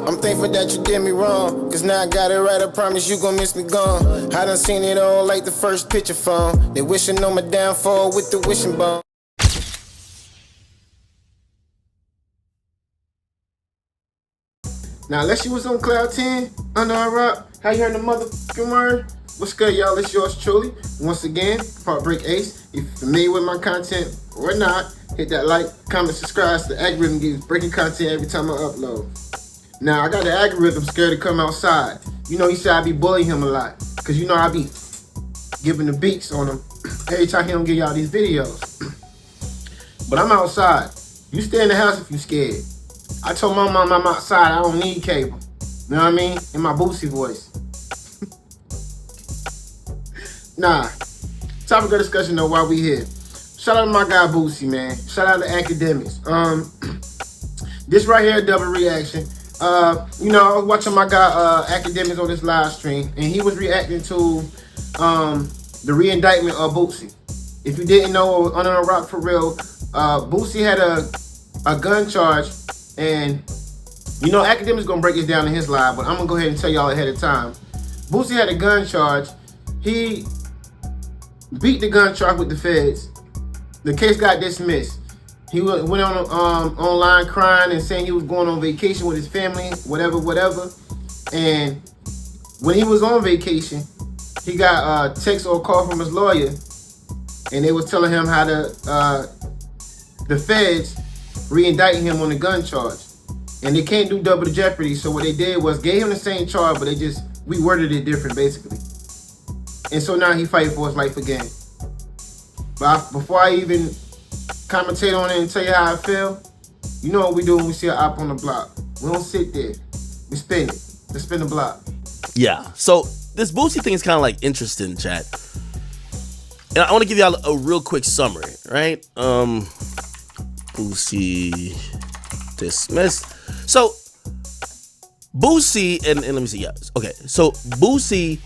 I'm thankful that you did me wrong, cause now I got it right, I promise you gon' miss me gone. I done seen it all like the first picture phone. They wishing on my downfall with the wishing bone. Now, unless you was on Cloud 10, under our rock, how you heard the motherfucking word? What's good, y'all? It's yours truly. Once again, HeartBreak Ace. If you're familiar with my content or not, hit that like, comment, subscribe so the algorithm gives breaking content every time I upload. Now, I got the algorithm scared to come outside. You know, he said I be bullying him a lot, because you know I be giving the beats on him every time he don't give y'all these videos. But I'm outside. You stay in the house if you scared. I told my mom I'm outside, I don't need cable. You know what I mean? In my Boosie voice. Nah. Topic of discussion though while we here. Shout out to my guy Boosie, man. Shout out to Akademiks. This right here, double reaction. You know, I was watching my guy Akademiks on this live stream, and he was reacting to the Reindictment of Boosie. If you didn't know, Under a Rock for real, Boosie had a gun charge, and you know Akademiks gonna break this down in his live, but I'm gonna go ahead and tell y'all ahead of time. Boosie had a gun charge. He beat the gun charge with the feds. The case got dismissed. He went on online crying and saying he was going on vacation with his family, whatever. And when he was on vacation, he got a text or a call from his lawyer, and they was telling him how the feds re-indicting him on the gun charge. And they can't do double jeopardy, so what they did was gave him the same charge, but we worded it different, basically. And so now he fighting for his life again. But before I even commentate on it and tell you how I feel, you know what we do when we see an op on the block. We don't sit there. We spin it. Let's spin the block. Yeah. So this Boosie thing is kind of like interesting, chat. And I want to give y'all a real quick summary, right? Boosie dismissed. So Boosie and let me see. Yeah. Okay. So Boosie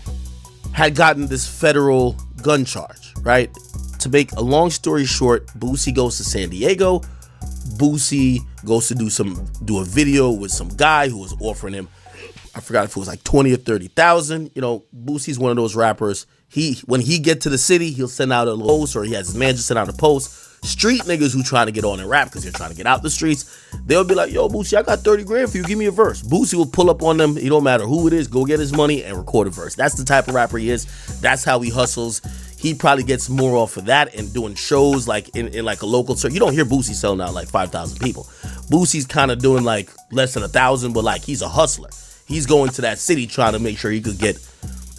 had gotten this federal gun charge, right? To make a long story short, Boosie goes to San Diego. Boosie goes to do a video with some guy who was offering him, I forgot if it was like 20 or 30,000. You know, Boosie's one of those rappers. When he get to the city, he'll send out a little post, or he has his manager send out a post. Street niggas who trying to get on and rap because they're trying to get out the streets, they'll be like, yo, Boosie, I got 30 grand for you. Give me a verse. Boosie will pull up on them. It don't matter who it is. Go get his money and record a verse. That's the type of rapper he is. That's how he hustles. He probably gets more off of that and doing shows like in like a local circuit. You don't hear Boosie selling out like 5,000 people. Boosie's kind of doing like less than 1,000, but like he's a hustler. He's going to that city trying to make sure he could get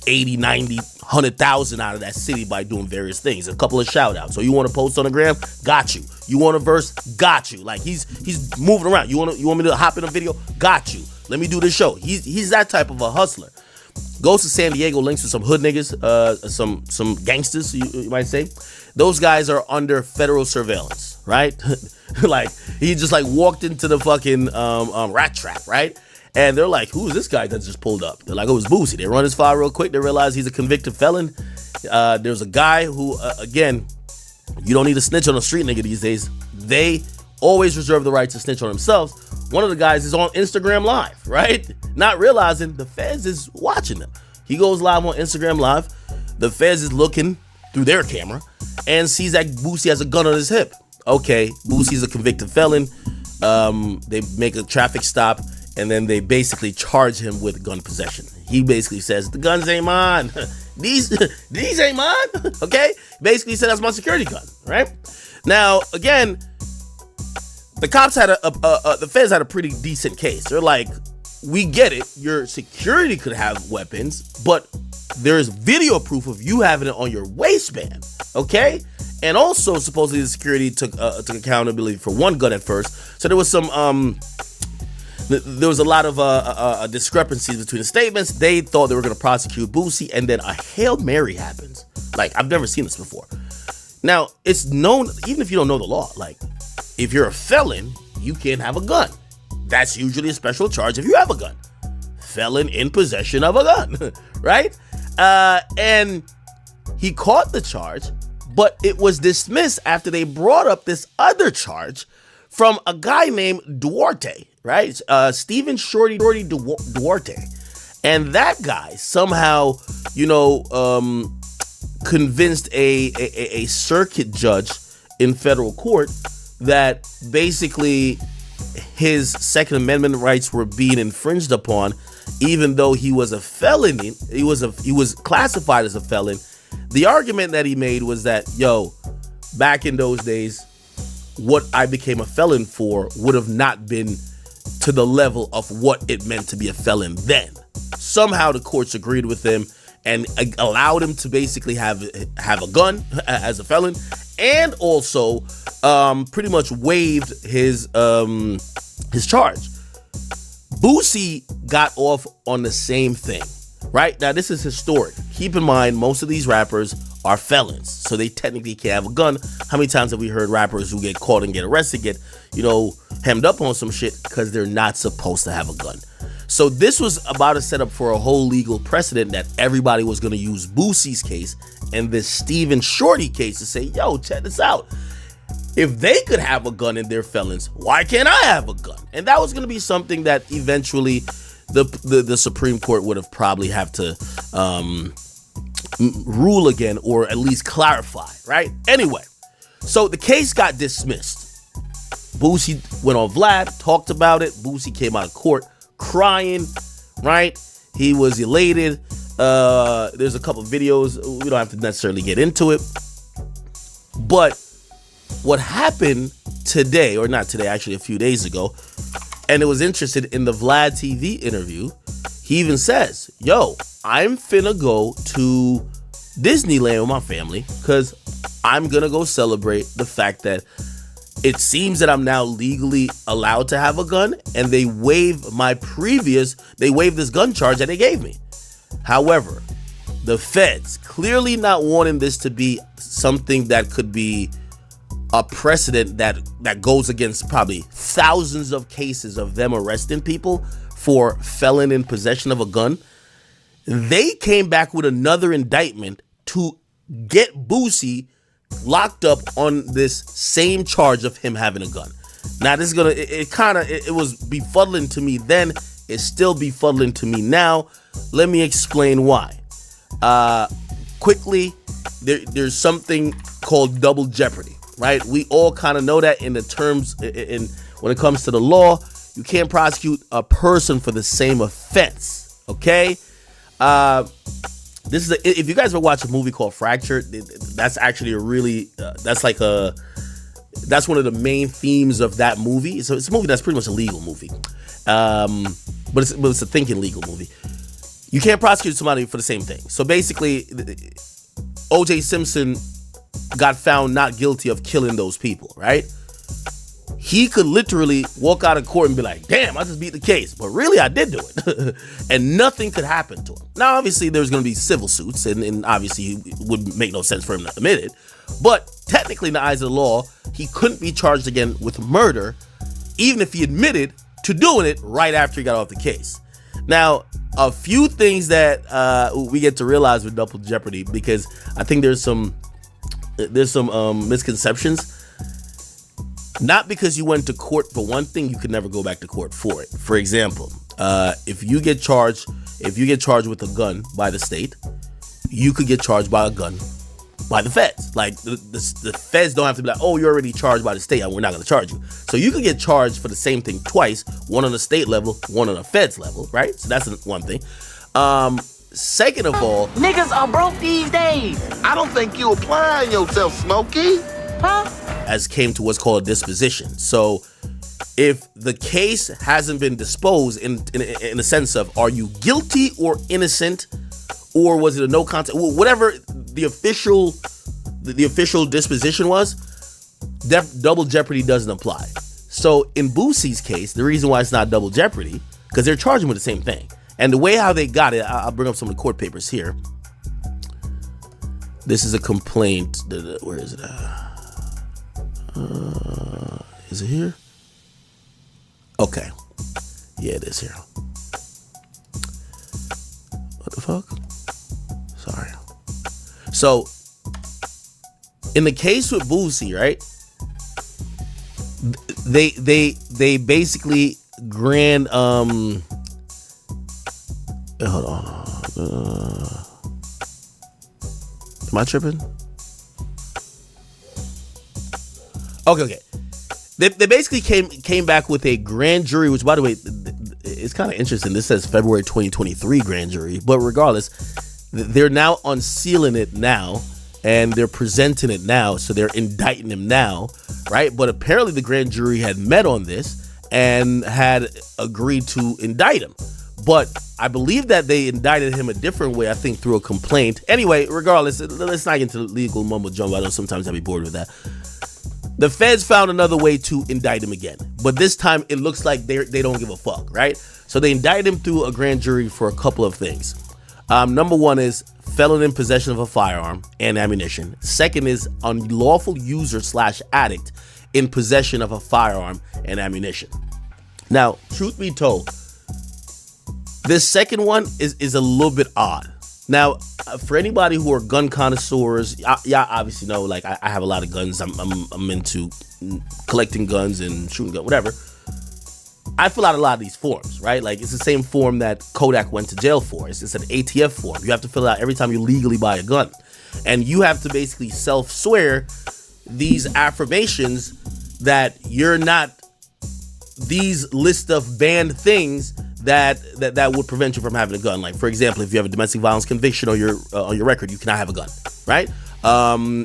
80, 90, 100,000 out of that city by doing various things. A couple of shout outs. So you want to post on the gram? Got you. You want a verse? Got you. Like he's moving around. You want me to hop in a video? Got you. Let me do the show. He's that type of a hustler. Goes to San Diego, links with some hood niggas, some gangsters, you might say. Those guys are under federal surveillance, right? Like he just like walked into the fucking rat trap, right? And they're like, who is this guy that just pulled up? They're like, oh, it's Boosie. They run his file real quick. They realize he's a convicted felon. There's a guy who, again, you don't need to snitch on a street nigga these days. They always reserve the right to snitch on themselves. One of the guys is on Instagram Live, right? Not realizing the feds is watching them. He goes live on Instagram Live. The feds is looking through their camera and sees that Boosie has a gun on his hip. Okay, Boosie's a convicted felon. They make a traffic stop, and then they basically charge him with gun possession. He basically says, the guns ain't mine. These ain't mine, okay? Basically said, that's my security gun, right? Now, again, the cops had the feds had a pretty decent case. They're like, we get it. Your security could have weapons, but there's video proof of you having it on your waistband, okay? And also, supposedly, the security took accountability for one gun at first. So there was some there was a lot of discrepancies between the statements. They thought they were going to prosecute Boosie, and then a Hail Mary happens. Like, I've never seen this before. Now, it's known, even if you don't know the law, like, if you're a felon, you can't have a gun. That's usually a special charge if you have a gun. Felon in possession of a gun, right? And he caught the charge, but it was dismissed after they brought up this other charge from a guy named Duarte, right? Stephen Shorty Duarte. And that guy somehow, convinced a circuit judge in federal court that basically his Second Amendment rights were being infringed upon, even though he was a felony. He was classified as a felon. The argument that he made was that, back in those days, what I became a felon for would have not been to the level of what it meant to be a felon then. Somehow the courts agreed with him and allowed him to basically have a gun as a felon, and also pretty much waived his charge. Boosie got off on the same thing, right? Now, this is historic. Keep in mind, most of these rappers are felons, so they technically can't have a gun. How many times have we heard rappers who get caught and get arrested get, hemmed up on some shit because they're not supposed to have a gun? So this was about to set up for a whole legal precedent that everybody was going to use Boosie's case and this Stephen Shorty case to say, check this out. If they could have a gun and they're felons, why can't I have a gun? And that was going to be something that eventually the Supreme Court would have probably have to rule again, or at least clarify, right? Anyway, so the case got dismissed. Boosie went on Vlad, talked about it. Boosie came out of court crying, right? He was elated. There's a couple videos. We don't have to necessarily get into it. But what happened today, or not today, actually a few days ago, and it was interesting in the Vlad TV interview, he even says, I'm finna go to Disneyland with my family because I'm gonna go celebrate the fact that it seems that I'm now legally allowed to have a gun, and they waived this gun charge that they gave me. However, the feds, clearly not wanting this to be something that could be a precedent that goes against probably thousands of cases of them arresting people for felon in possession of a gun, they came back with another indictment to get Boosie locked up on this same charge of him having a gun. Now this is it was befuddling to me then. It's still befuddling to me now. Let me explain why. Quickly, there's something called double jeopardy, right? We all kind of know that in the terms, when it comes to the law, you can't prosecute a person for the same offense, okay? If you guys ever watch a movie called Fractured, that's actually that's one of the main themes of that movie. So it's a movie that's pretty much a legal movie, but it's a thinking legal movie. You can't prosecute somebody for the same thing. So basically, O.J. Simpson got found not guilty of killing those people, right? He could literally walk out of court and be like, damn, I just beat the case. But really, I did do it. And nothing could happen to him. Now, obviously, there's going to be civil suits. And obviously, it would make no sense for him to admit it. But technically, in the eyes of the law, he couldn't be charged again with murder, even if he admitted to doing it right after he got off the case. Now, a few things that we get to realize with double jeopardy, because I think there's some misconceptions. Not because you went to court for one thing, you could never go back to court for it. For example, if you get charged with a gun by the state, you could get charged by a gun by the feds. Like the feds don't have to be like, oh, you're already charged by the state, and we're not going to charge you. So you could get charged for the same thing twice, one on the state level, one on the feds level, right? So that's one thing. Second of all, niggas are broke these days. I don't think you applying yourself, Smokey. Huh? As came to what's called a disposition. So if the case hasn't been disposed in the sense of, are you guilty or innocent, or was it a no contest, whatever the official disposition was, double jeopardy doesn't apply. So in Boosie's case, the reason why it's not double jeopardy, because they're charging with the same thing. And the way how they got it, I'll bring up some of the court papers here. This is a complaint. Where is it? Is it here? Okay. Yeah, it is here. What the fuck? Sorry. So, in the case with Boosie, right? They basically grand hold on. Am I tripping? Okay. They basically came back with a grand jury, which, by the way, it's kind of interesting. This says February 2023 grand jury, but regardless, they're now unsealing it now, and they're presenting it now, so they're indicting him now, right? But apparently the grand jury had met on this and had agreed to indict him. But I believe that they indicted him a different way, I think through a complaint. Anyway, regardless, let's not get into legal mumbo jumbo. I know sometimes I'd be bored with that. The feds found another way to indict him again, but this time it looks like they don't give a fuck, right? So they indicted him through a grand jury for a couple of things. Number one is felon in possession of a firearm and ammunition. Second is unlawful user / addict in possession of a firearm and ammunition. Now, truth be told, this second one is a little bit odd. Now, for anybody who are gun connoisseurs, y'all obviously know, like, I have a lot of guns. I'm into collecting guns and shooting guns, whatever. I fill out a lot of these forms, right? Like, it's the same form that Kodak went to jail for. It's an ATF form. You have to fill it out every time you legally buy a gun. And you have to basically self-swear these affirmations that you're not these list of banned things that would prevent you from having a gun. Like, for example, if you have a domestic violence conviction on your record, you cannot have a gun, right?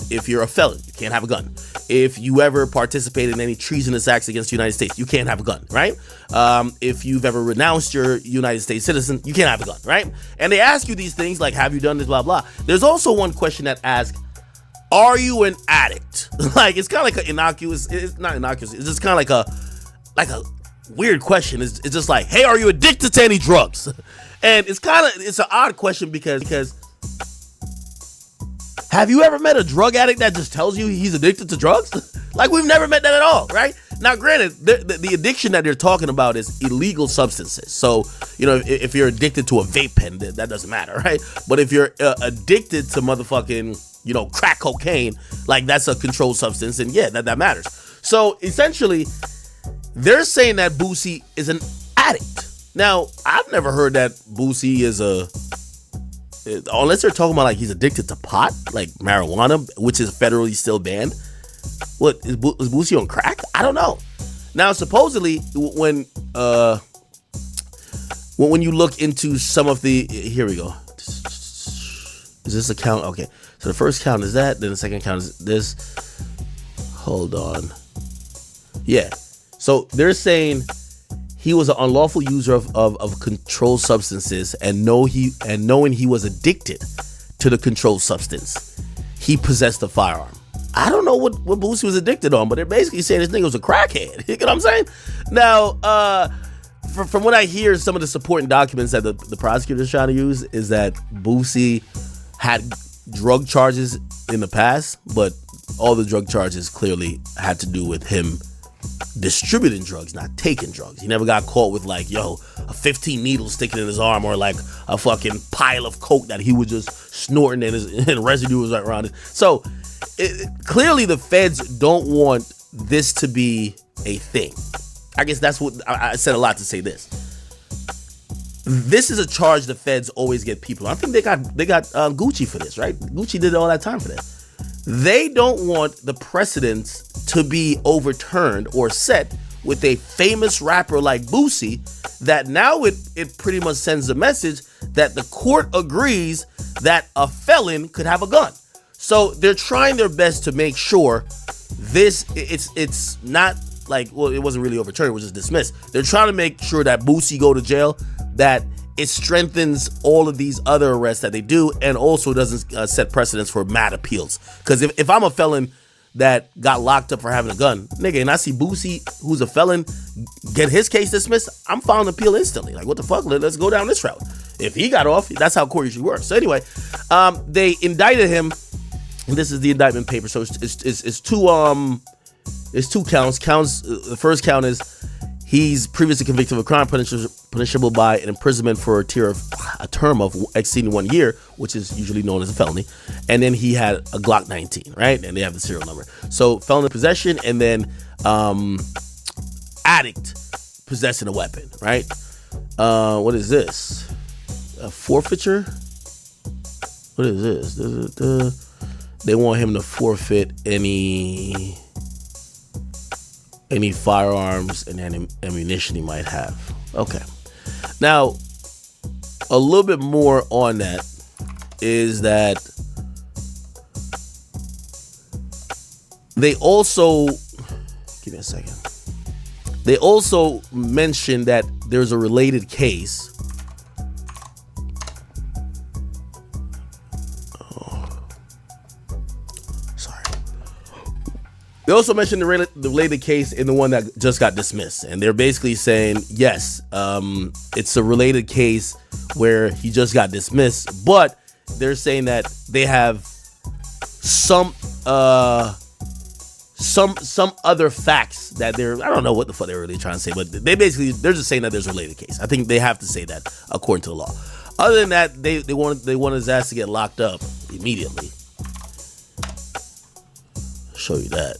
If you're a felon, you can't have a gun. If you ever participated in any treasonous acts against the United States, you can't have a gun, right? If you've ever renounced your United States citizen, you can't have a gun, right? And they ask you these things like, have you done this, blah, blah. There's also one question that asks, are you an addict? Like, it's kind of like an innocuous, it's not innocuous, it's just kind of like a weird question. It's just like, hey, are you addicted to any drugs? And it's an odd question because have you ever met a drug addict that just tells you he's addicted to drugs? Like, we've never met that at all, right? Now, granted, the addiction that they're talking about is illegal substances. So, you know, if you're addicted to a vape pen, that doesn't matter, right? But if you're addicted to motherfucking, you know, crack cocaine, like, that's a controlled substance, and yeah, that matters. So, essentially, they're saying that Boosie is an addict. Now, I've never heard that Boosie is unless they're talking about, like, he's addicted to pot, like marijuana, which is federally still banned. What, is Boosie on crack? I don't know. Now, supposedly, when you look into some of the, here we go. Is this a count? Okay. So the first count is that, then the second count is this. Hold on. Yeah. So they're saying he was an unlawful user of controlled substances, and knowing he was addicted to the controlled substance, he possessed a firearm. I don't know what Boosie was addicted on, but they're basically saying this nigga was a crackhead. You know what I'm saying? Now, from what I hear, some of the supporting documents that the prosecutor's trying to use is that Boosie had drug charges in the past, but all the drug charges clearly had to do with him distributing drugs, not taking drugs. He never got caught with, like, a 15 needles sticking in his arm, or like a fucking pile of coke that he was just snorting and residue was right around it. So clearly the feds don't want this to be a thing. I guess that's what I said a lot to say this. This is a charge the feds always get people. I think they got Gucci for this, right? Gucci did all that time for this. They don't want the precedents to be overturned or set with a famous rapper like Boosie, that now it pretty much sends a message that the court agrees that a felon could have a gun. So they're trying their best to make sure it's not like, well, it wasn't really overturned, it was just dismissed. They're trying to make sure that Boosie go to jail, that it strengthens all of these other arrests that they do, and also doesn't set precedents for mad appeals. Because if I'm a felon that got locked up for having a gun, nigga, and I see Boosie, who's a felon, get his case dismissed, I'm filing an appeal instantly. Like, what the fuck? Let's go down this route. If he got off, that's how court usually works. So anyway, they indicted him, and this is the indictment paper. So it's two counts. The first count is he's previously convicted of a crime punishable by an imprisonment for a term of exceeding 1 year, which is usually known as a felony. And then he had a Glock 19, right? And they have the serial number. So felon in possession, and then addict possessing a weapon, right? What is this? A forfeiture? What is this? They want him to forfeit any firearms and ammunition he might have. Okay. Now, a little bit more on that is that they also, give me a second. They also mentioned that there's a related case. They also mentioned the related case in the one that just got dismissed. And they're basically saying, yes, it's a related case where he just got dismissed. But they're saying that they have some other facts that I don't know what the fuck they're really trying to say. But they're just saying that there's a related case. I think they have to say that according to the law. Other than that, they want his ass to get locked up immediately. Show you that.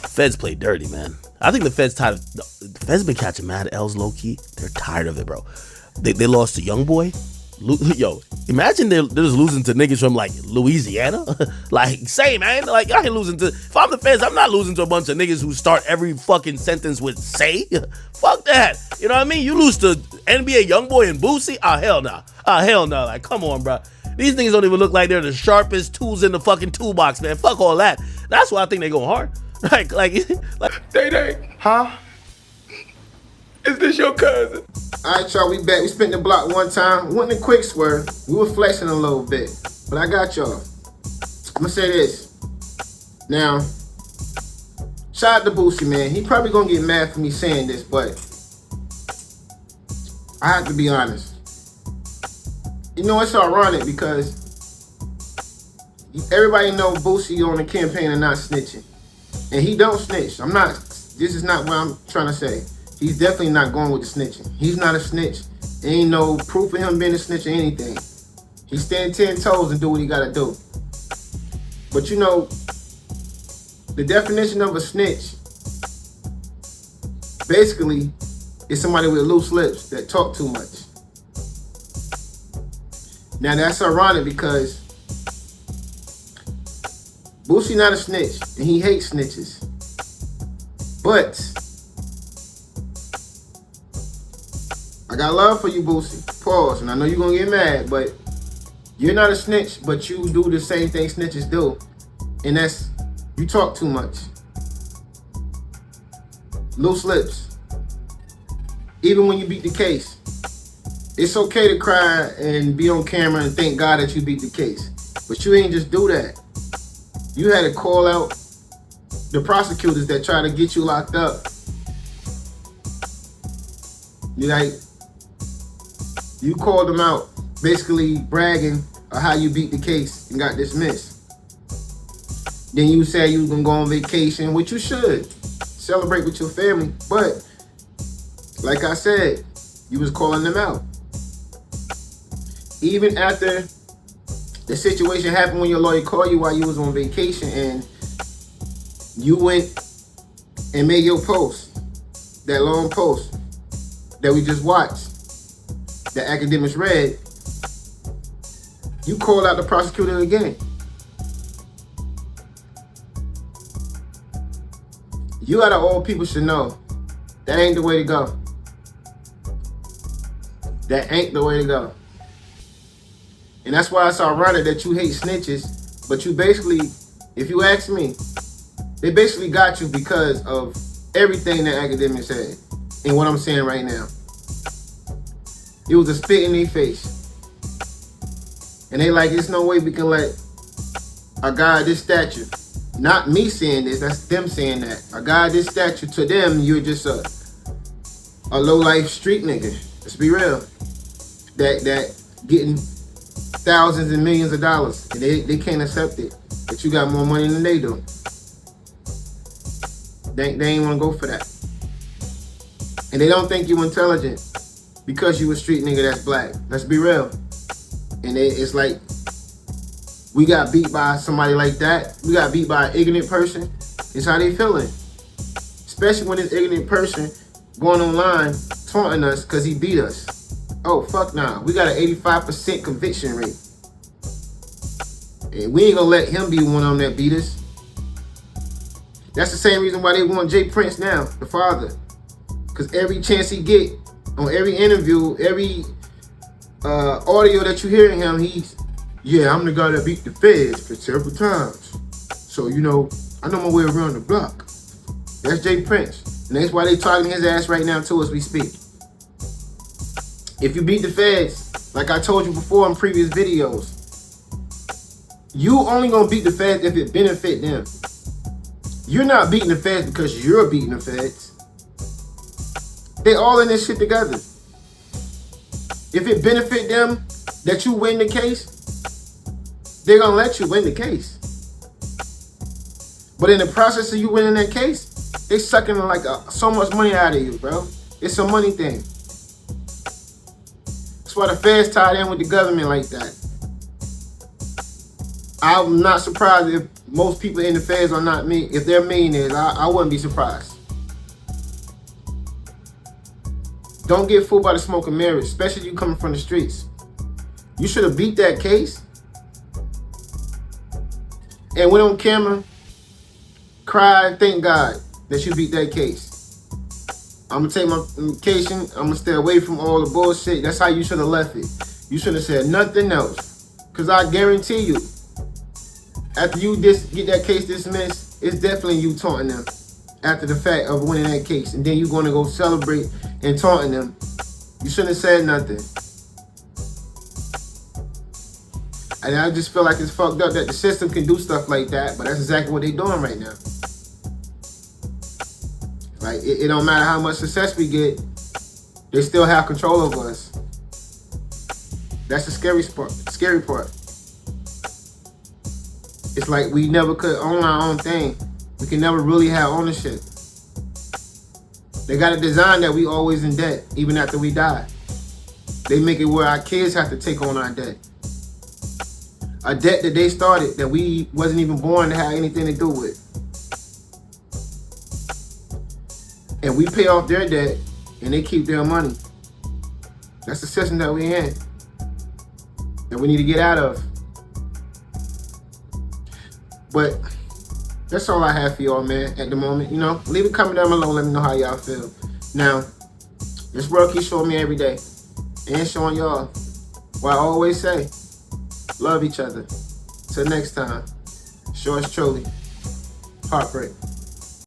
Feds play dirty, man. I think the feds been catching mad L's low key. They're tired of it, bro. They lost to Young Boy. Yo, imagine they're just losing to niggas from like Louisiana. Like, say, man, like I ain't losing to. If I'm the feds, I'm not losing to a bunch of niggas who start every fucking sentence with "say." Fuck that. You know what I mean? You lose to NBA Young Boy and Boosie. Oh hell no. Oh hell no. Like, come on, bro. These niggas don't even look like they're the sharpest tools in the fucking toolbox, man. Fuck all that. That's why I think they going hard. Like. Day, huh? Is this your cousin? All right, y'all, we back. We spent the block one time. Went in a quick swerve. We were flexing a little bit. But I got y'all. I'm going to say this. Now, shout out to Boosie, man. He probably going to get mad for me saying this, but I have to be honest. You know, it's ironic because everybody know Boosie on the campaign and not snitching. And he don't snitch. This is not what I'm trying to say. He's definitely not going with the snitching. He's not a snitch. There ain't no proof of him being a snitch or anything. He stand 10 toes and do what he gotta do. But you know, the definition of a snitch basically is somebody with loose lips that talk too much. Now that's ironic because Boosie not a snitch and he hates snitches. But I got love for you, Boosie. Pause. And I know you're gonna get mad, but you're not a snitch, but you do the same thing snitches do. And that's, you talk too much. Loose lips. Even when you beat the case. It's okay to cry and be on camera and thank God that you beat the case. But you ain't just do that. You had to call out the prosecutors that try to get you locked up. You called them out, basically bragging of how you beat the case and got dismissed. Then you said you was gonna go on vacation, which you should. Celebrate with your family. But, like I said, you was calling them out. Even after the situation happened when your lawyer called you while you was on vacation and you went and made your post, that long post that we just watched, that Akademiks read, you called out the prosecutor again. You out of all people should know, that ain't the way to go. That ain't the way to go. And that's why it's ironic that you hate snitches, but you basically, if you ask me, they basically got you because of everything that Akademiks said and what I'm saying right now. It was a spit in their face. And they like, there's no way we can let a guy of this stature, not me saying this, that's them saying that. A guy of this stature, to them, you're just a low-life street nigga. Let's be real. That getting thousands and millions of dollars. And they can't accept it. That you got more money than they do. They ain't want to go for that. And they don't think you intelligent because you a street nigga that's black. Let's be real. And it's like, we got beat by somebody like that. We got beat by an ignorant person. It's how they feeling. Especially when this ignorant person going online taunting us because he beat us. Oh, fuck nah. We got an 85% conviction rate. And we ain't gonna let him be one of them that beat us. That's the same reason why they want Jay Prince now, the father. Because every chance he get, on every interview, every audio that you hear him, he's, yeah, I'm the guy that beat the feds for several times. So, you know, I know my way around the block. That's Jay Prince. And that's why they targeting his ass right now too as we speak. If you beat the feds, like I told you before in previous videos, you only gonna beat the feds if it benefit them. You're not beating the feds because you're beating the feds. They all in this shit together. If it benefit them that you win the case, they're gonna let you win the case. But in the process of you winning that case, they sucking like so much money out of you, bro. It's a money thing. That's why the feds tied in with the government like that. I'm not surprised if most people in the feds are not me. If they're millionaires, I wouldn't be surprised. Don't get fooled by the smoke and mirrors, especially you coming from the streets. You should have beat that case and went on camera, cried, thank God that you beat that case. I'm gonna take my vacation. I'm gonna stay away from all the bullshit. That's how you should have left it. You should have said nothing else. Cause I guarantee you, after you get that case dismissed, it's definitely you taunting them after the fact of winning that case. And then you're going to go celebrate and taunting them. You shouldn't have said nothing. And I just feel like it's fucked up that the system can do stuff like that, but that's exactly what they're doing right now. Like, it don't matter how much success we get, they still have control over us. That's the scary part. It's like we never could own our own thing. We can never really have ownership. They got a design that we always in debt, even after we die. They make it where our kids have to take on our debt. A debt that they started that we wasn't even born to have anything to do with. And we pay off their debt and they keep their money. That's the system that we in. That we need to get out of. But that's all I have for y'all, man, at the moment. You know, leave a comment down below. Let me know how y'all feel. Now, this world keeps showing me every day. And showing y'all what I always say. Love each other. Till next time. Yours truly, Heartbreak.